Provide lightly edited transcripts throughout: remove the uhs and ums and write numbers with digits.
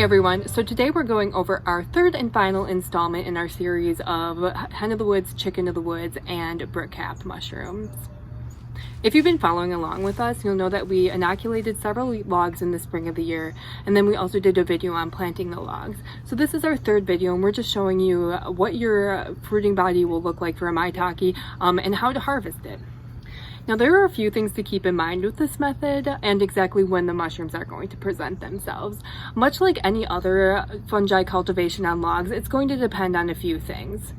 Hey everyone, so today we're going over our third and final installment in our series of hen of the woods, chicken of the woods, and brick-capped mushrooms. If you've been following along with us, you'll know that we inoculated several logs in the spring of the year, and then we also did a video on planting the logs. So this is our third video, and we're just showing you what your fruiting body will look like for a maitake and how to harvest it. Now there are a few things to keep in mind with this method and exactly when the mushrooms are going to present themselves. Much like any other fungi cultivation on logs, it's going to depend on a few things.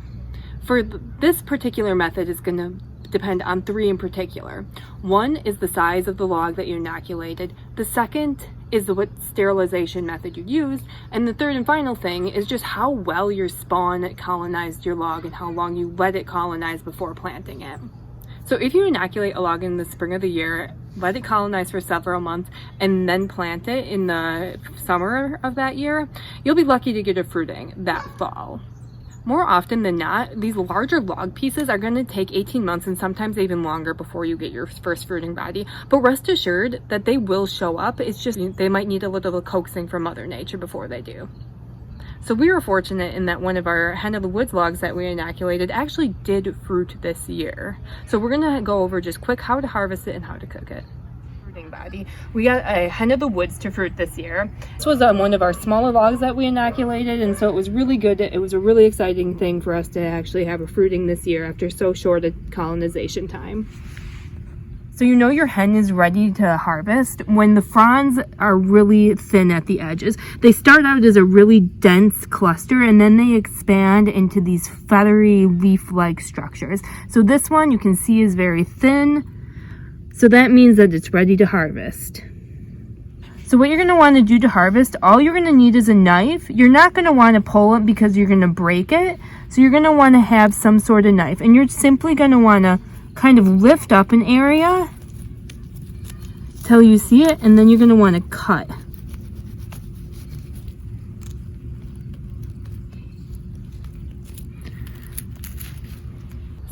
For this particular method, it's going to depend on three in particular. One is the size of the log that you inoculated. The second is what sterilization method you used. And the third and final thing is just how well your spawn colonized your log and how long you let it colonize before planting it. So if you inoculate a log in the spring of the year, let it colonize for several months, and then plant it in the summer of that year, you'll be lucky to get a fruiting that fall. More often than not, these larger log pieces are going to take 18 months and sometimes even longer before you get your first fruiting body. But rest assured that they will show up. It's just they might need a little coaxing from Mother Nature before they do. So we were fortunate in that one of our hen of the woods logs that we inoculated actually did fruit this year. So we're gonna go over just quick how to harvest it and how to cook it. Fruiting body. We got a hen of the woods to fruit this year. This was one of our smaller logs that we inoculated, and so it was really good. It was a really exciting thing for us to actually have a fruiting this year after so short a colonization time. So you know your hen is ready to harvest when the fronds are really thin at the edges. They start out as a really dense cluster and then they expand into these feathery leaf-like structures. So this one you can see is very thin. So that means that it's ready to harvest. So what you're going to want to do to harvest, all you're going to need is a knife. You're not going to want to pull it because you're going to break it. So you're going to want to have some sort of knife, and you're simply going to want to kind of lift up an area till you see it, and then you're going to want to cut.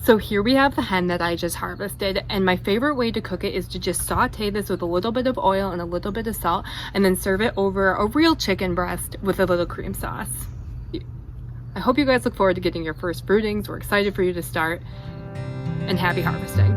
So here we have the hen that I just harvested, and my favorite way to cook it is to just saute this with a little bit of oil and a little bit of salt, and then serve it over a real chicken breast with a little cream sauce. I hope you guys look forward to getting your first fruitings. We're excited for you to start, and happy harvesting.